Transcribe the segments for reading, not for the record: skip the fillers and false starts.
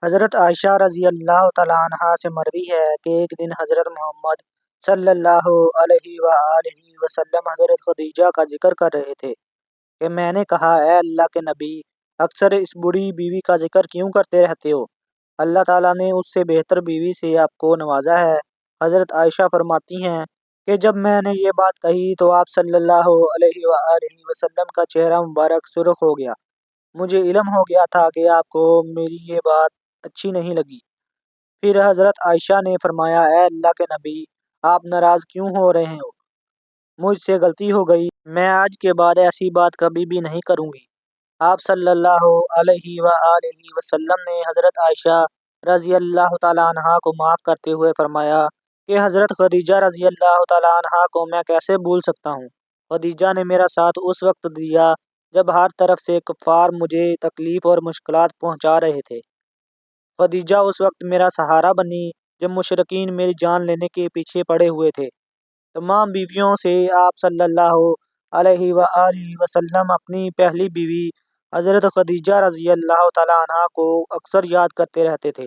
حضرت عائشہ رضی اللہ تعالیٰ عنہا سے مروی ہے کہ ایک دن حضرت محمد صلی اللہ علیہ وآلہ وسلم حضرت خدیجہ کا ذکر کر رہے تھے کہ میں نے کہا، اے اللہ کے نبی، اکثر اس بڑی بیوی کا ذکر کیوں کرتے رہتے ہو؟ اللہ تعالیٰ نے اس سے بہتر بیوی سے آپ کو نوازا ہے۔ حضرت عائشہ فرماتی ہیں کہ جب میں نے یہ بات کہی تو آپ صلی اللہ علیہ وآلہ وسلم کا چہرہ مبارک سرخ ہو گیا۔ مجھے علم ہو گیا تھا کہ آپ کو میری یہ بات اچھی نہیں لگی۔ پھر حضرت عائشہ نے فرمایا، اے اللہ کے نبی، آپ ناراض کیوں ہو رہے ہو؟ مجھ سے غلطی ہو گئی، میں آج کے بعد ایسی بات کبھی بھی نہیں کروں گی۔ آپ صلی اللہ علیہ وآلہ وسلم نے حضرت عائشہ رضی اللہ تعالیٰ عنہا کو معاف کرتے ہوئے فرمایا کہ حضرت خدیجہ رضی اللہ تعالیٰ عنہا کو میں کیسے بھول سکتا ہوں؟ خدیجہ نے میرا ساتھ اس وقت دیا جب ہر طرف سے کفار مجھے تکلیف اور مشکلات پہنچا رہے تھے۔ خدیجہ اس وقت میرا سہارا بنی جب مشرکین میری جان لینے کے پیچھے پڑے ہوئے تھے۔ تمام بیویوں سے آپ صلی اللہ علیہ وآلہ وسلم اپنی پہلی بیوی حضرت خدیجہ رضی اللہ تعالیٰ عنہا کو اکثر یاد کرتے رہتے تھے۔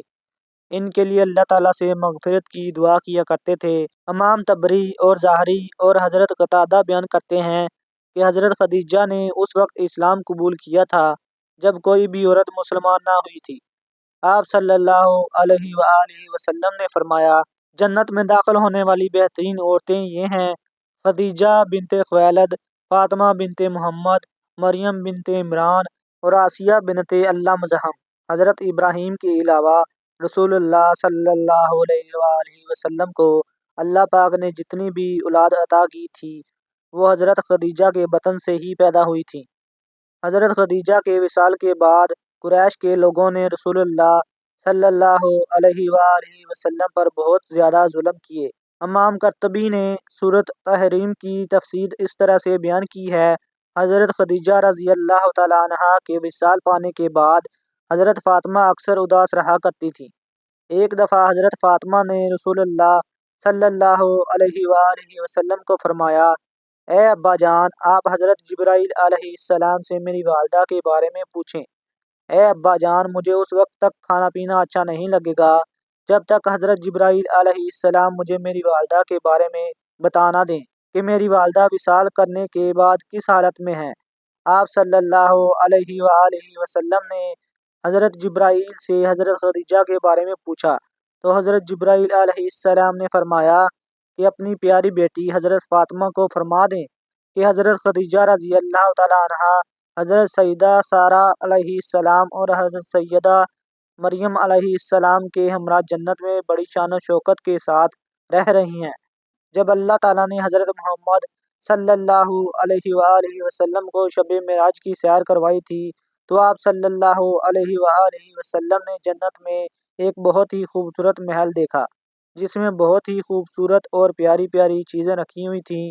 ان کے لیے اللہ تعالیٰ سے مغفرت کی دعا کیا کرتے تھے۔ امام طبری اور ظاہری اور حضرت قتادہ بیان کرتے ہیں کہ حضرت خدیجہ نے اس وقت اسلام قبول کیا تھا جب کوئی بھی عورت مسلمان نہ ہوئی تھی۔ آپ صلی اللہ علیہ وآلہ وسلم نے فرمایا، جنت میں داخل ہونے والی بہترین عورتیں یہ ہیں: خدیجہ بنت خویلد، فاطمہ بنت محمد، مریم بنت عمران اور آسیہ بنت اللہ مزاحم۔ حضرت ابراہیم کے علاوہ رسول اللہ صلی اللہ علیہ وآلہ وسلم کو اللہ پاک نے جتنی بھی اولاد عطا کی تھی وہ حضرت خدیجہ کے بطن سے ہی پیدا ہوئی تھی۔ حضرت خدیجہ کے وصال کے بعد قریش کے لوگوں نے رسول اللہ صلی اللہ علیہ وآلہ وسلم پر بہت زیادہ ظلم کیے۔ امام قرطبی نے سورۃ تحریم کی تفسیر اس طرح سے بیان کی ہے: حضرت خدیجہ رضی اللہ تعالیٰ عنہا کے وصال پانے کے بعد حضرت فاطمہ اکثر اداس رہا کرتی تھی۔ ایک دفعہ حضرت فاطمہ نے رسول اللہ صلی اللہ علیہ وآلہ وسلم کو فرمایا، اے ابا جان، آپ حضرت جبرائیل علیہ السلام سے میری والدہ کے بارے میں پوچھیں۔ اے ابا جان، مجھے اس وقت تک کھانا پینا اچھا نہیں لگے گا جب تک حضرت جبرائیل علیہ السلام مجھے میری والدہ کے بارے میں بتا نہ دیں کہ میری والدہ وصال کرنے کے بعد کس حالت میں ہیں۔ آپ صلی اللہ علیہ وآلہ وسلم نے حضرت جبرائیل سے حضرت خدیجہ کے بارے میں پوچھا تو حضرت جبرائیل علیہ السلام نے فرمایا کہ اپنی پیاری بیٹی حضرت فاطمہ کو فرما دیں کہ حضرت خدیجہ رضی اللہ تعالیٰ عنہا حضرت سیدہ سارہ علیہ السلام اور حضرت سیدہ مریم علیہ السلام کے ہمراہ جنت میں بڑی شان و شوکت کے ساتھ رہ رہی ہیں۔ جب اللہ تعالیٰ نے حضرت محمد صلی اللہ علیہ وآلہ وسلم کو شب معراج کی سیر کروائی تھی تو آپ صلی اللہ علیہ وآلہ وسلم نے جنت میں ایک بہت ہی خوبصورت محل دیکھا جس میں بہت ہی خوبصورت اور پیاری پیاری چیزیں رکھی ہوئی تھیں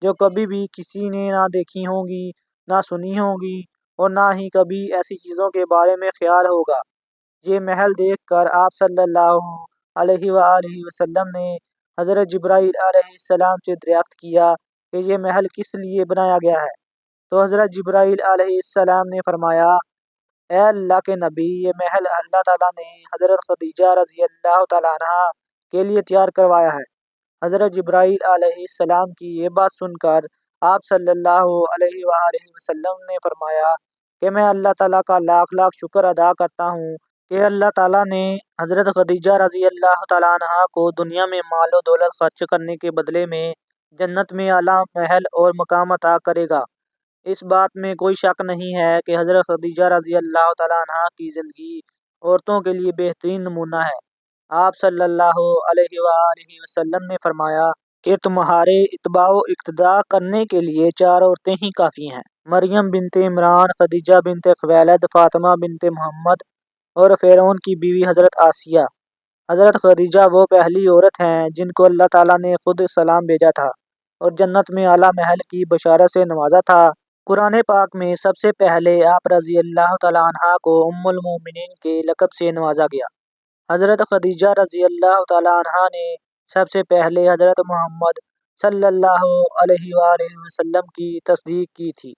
جو کبھی بھی کسی نے نہ دیکھی ہوں گی، نہ سنی ہوں گی اور نہ ہی کبھی ایسی چیزوں کے بارے میں خیال ہوگا۔ یہ محل دیکھ کر آپ صلی اللہ علیہ وآلہ وسلم نے حضرت جبرائیل علیہ السلام سے دریافت کیا کہ یہ محل کس لیے بنایا گیا ہے تو حضرت جبرائیل علیہ السلام نے فرمایا، اے اللہ کے نبی، یہ محل اللہ تعالیٰ نے حضرت خدیجہ رضی اللہ تعالیٰ عنہا کے لیے تیار کروایا ہے۔ حضرت جبرائیل علیہ السلام کی یہ بات سن کر آپ صلی اللہ علیہ وآلہ وسلم نے فرمایا کہ میں اللہ تعالیٰ کا لاکھ لاکھ شکر ادا کرتا ہوں کہ اللہ تعالیٰ نے حضرت خدیجہ رضی اللہ تعالیٰ عنہا کو دنیا میں مال و دولت خرچ کرنے کے بدلے میں جنت میں اعلیٰ محل اور مقام عطا کرے گا۔ اس بات میں کوئی شک نہیں ہے کہ حضرت خدیجہ رضی اللہ تعالیٰ عنہا کی زندگی عورتوں کے لیے بہترین نمونہ ہے۔ آپ صلی اللہ علیہ وآلہ وسلم نے فرمایا کہ تمہارے اتباع و اقتداء کرنے کے لیے 4 عورتیں ہی کافی ہیں: مریم بنت عمران، خدیجہ بنت خویلد، فاطمہ بنت محمد اور فرعون کی بیوی حضرت آسیہ۔ حضرت خدیجہ وہ پہلی عورت ہیں جن کو اللہ تعالیٰ نے خود سلام بھیجا تھا اور جنت میں اعلیٰ محل کی بشارت سے نوازا تھا۔ قرآن پاک میں سب سے پہلے آپ رضی اللہ تعالیٰ عنہا کو ام المومنین کے لقب سے نوازا گیا۔ حضرت خدیجہ رضی اللہ تعالیٰ عنہا نے سب سے پہلے حضرت محمد صلی اللہ علیہ وآلہ وسلم کی تصدیق کی تھی۔